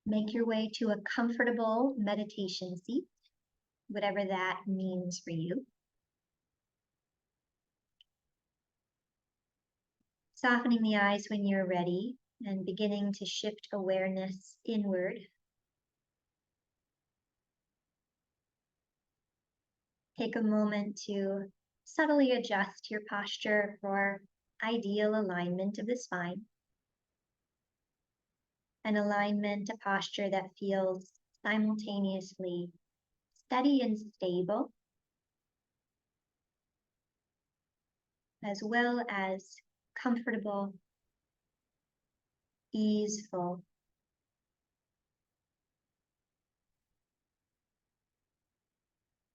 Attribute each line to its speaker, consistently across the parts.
Speaker 1: Make your way to a comfortable meditation seat, whatever that means for you. Softening the eyes when you're ready and beginning to shift awareness inward. Take a moment to subtly adjust your posture for ideal alignment of the spine. An alignment, a posture that feels simultaneously steady and stable, as well as comfortable, easeful.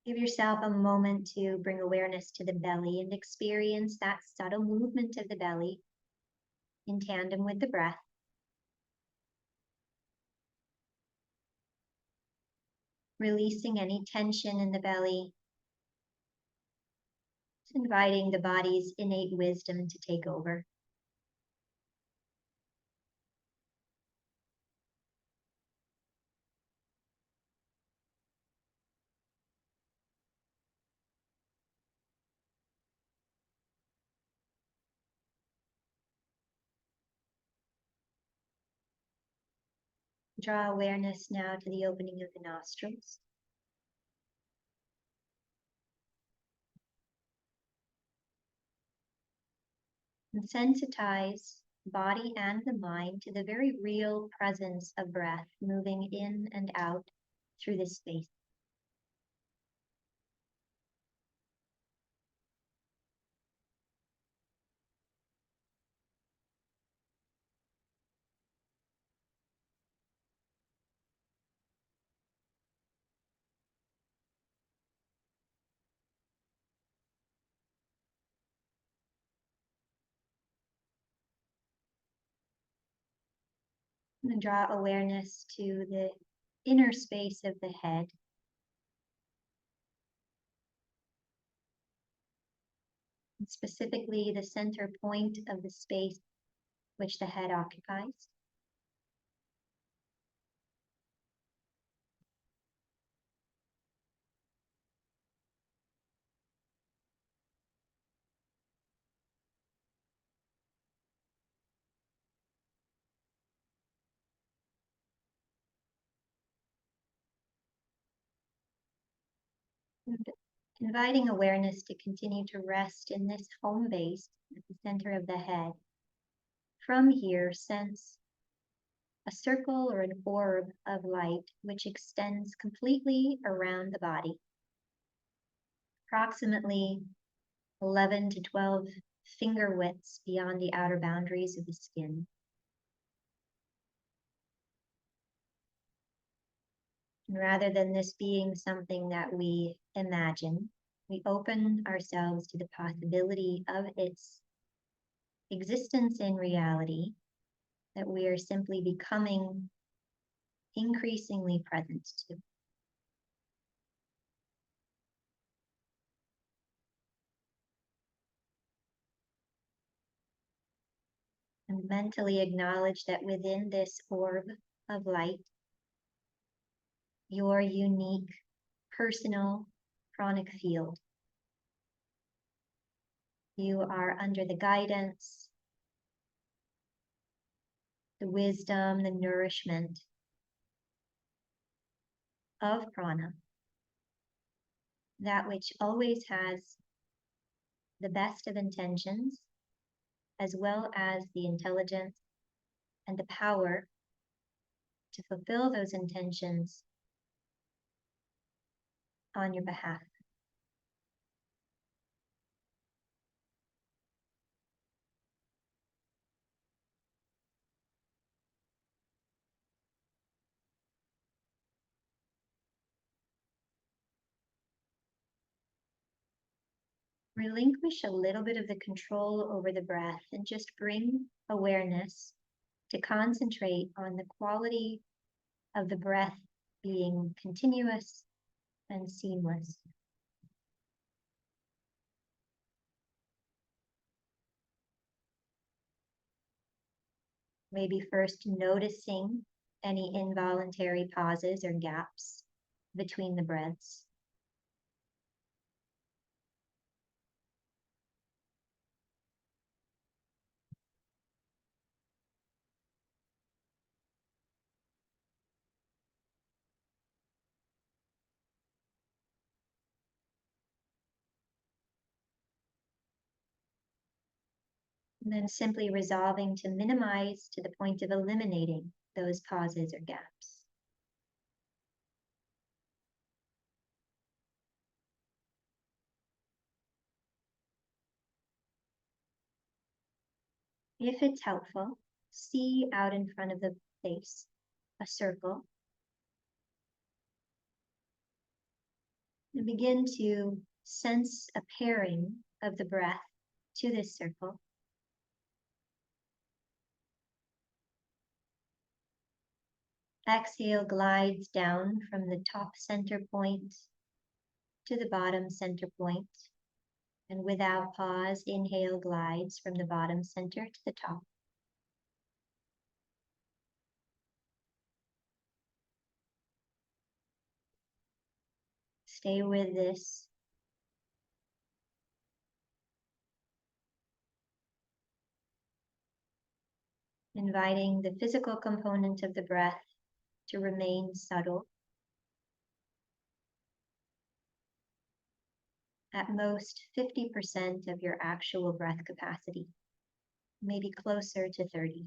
Speaker 1: Give yourself a moment to bring awareness to the belly and experience that subtle movement of the belly in tandem with the breath. Releasing any tension in the belly, inviting the body's innate wisdom to take over. Draw awareness now to the opening of the nostrils. And sensitize body and the mind to the very real presence of breath moving in and out through this space. And draw awareness to the inner space of the head. And specifically the center point of the space which the head occupies. And inviting awareness to continue to rest in this home base at the center of the head. From here, sense a circle or an orb of light which extends completely around the body, approximately 11 to 12 finger widths beyond the outer boundaries of the skin. And rather than this being something that we imagine, we open ourselves to the possibility of its existence in reality, that we are simply becoming increasingly present to. And mentally acknowledge that within this orb of light, your unique personal pranic field. You are under the guidance, the wisdom, the nourishment of prana, that which always has the best of intentions, as well as the intelligence and the power to fulfill those intentions on your behalf. Relinquish a little bit of the control over the breath and just bring awareness to concentrate on the quality of the breath being continuous and seamless. Maybe first noticing any involuntary pauses or gaps between the breaths. And then simply resolving to minimize to the point of eliminating those pauses or gaps. If it's helpful, see out in front of the face a circle and begin to sense a pairing of the breath to this circle. Exhale glides down from the top center point to the bottom center point, and without pause, inhale glides from the bottom center to the top. Stay with this. Inviting the physical component of the breath to remain subtle. At most 50% of your actual breath capacity, maybe closer to 30.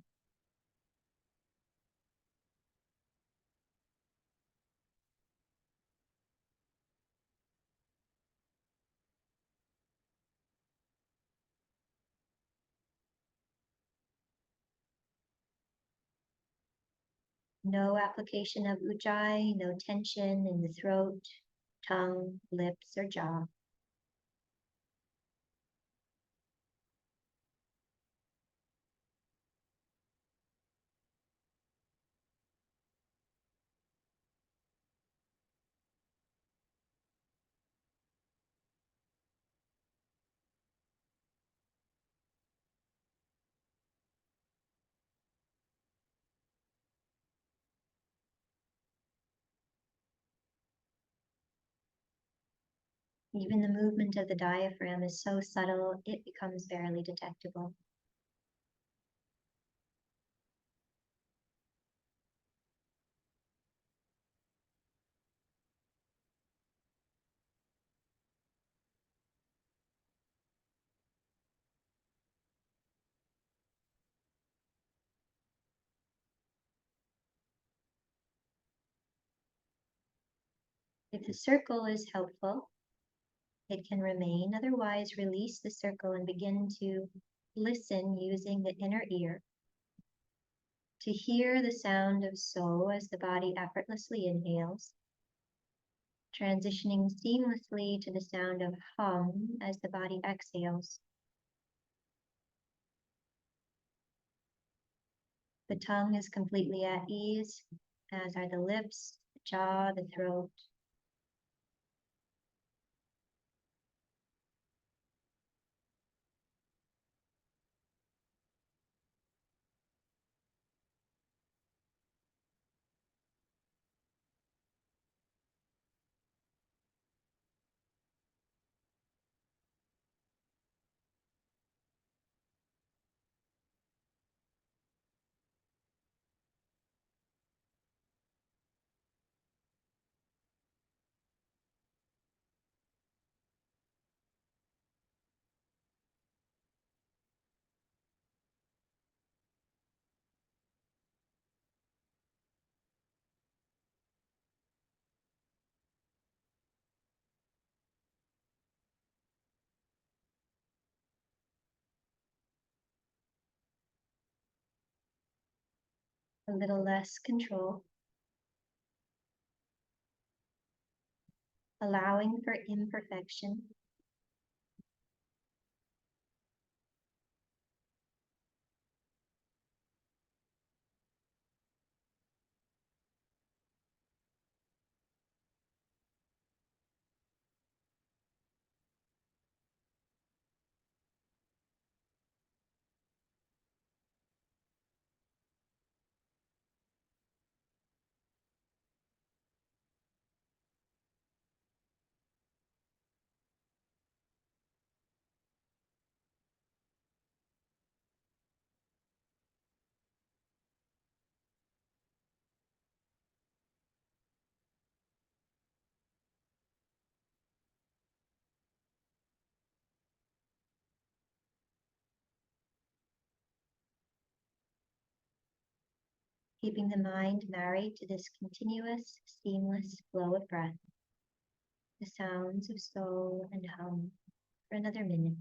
Speaker 1: No application of ujjayi, no tension in the throat, tongue, lips, or jaw. Even the movement of the diaphragm is so subtle, it becomes barely detectable. If the circle is helpful, it can remain. Otherwise, release the circle and begin to listen using the inner ear to hear the sound of so as the body effortlessly inhales, transitioning seamlessly to the sound of hum as the body exhales. The tongue is completely at ease, as are the lips, the jaw, the throat. A little less control, allowing for imperfection. keeping the mind married to this continuous, seamless flow of breath, the sounds of soul and hum for another minute.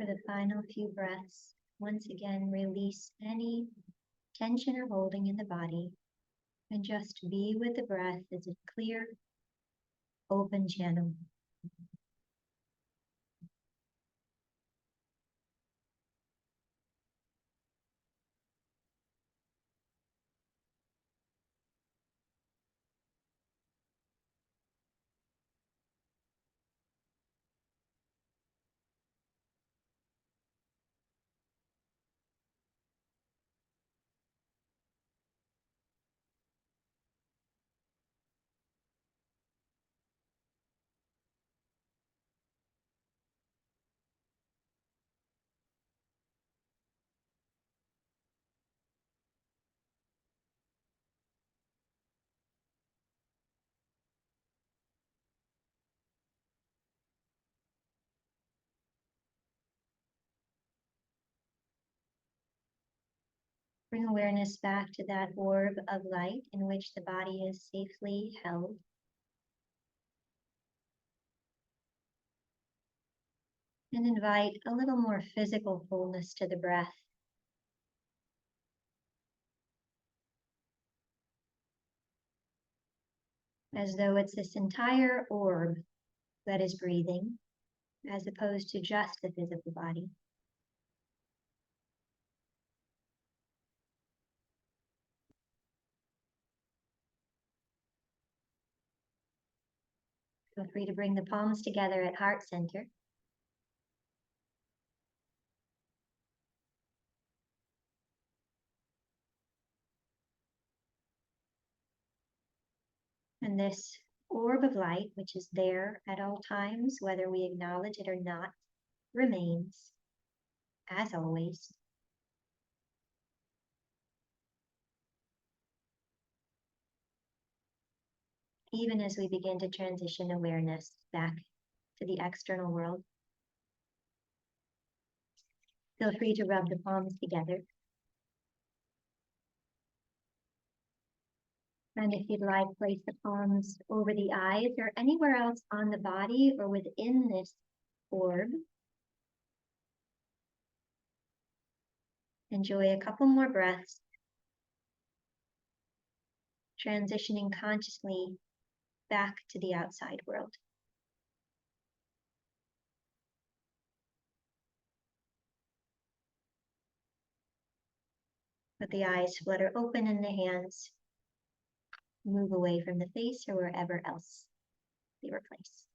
Speaker 1: For the final few breaths, once again release any tension or holding in the body and just be with the breath as a clear, open channel. Bring awareness back to that orb of light in which the body is safely held. And invite a little more physical fullness to the breath. As though it's this entire orb that is breathing, as opposed to just the physical body. Feel free to bring the palms together at heart center. And this orb of light, which is there at all times, whether we acknowledge it or not, remains, as always. Even as we begin to transition awareness back to the external world. Feel free to rub the palms together. And if you'd like, place the palms over the eyes or anywhere else on the body or within this orb. Enjoy a couple more breaths, transitioning consciously back to the outside world. Let the eyes flutter open and the hands move away from the face or wherever else they were placed.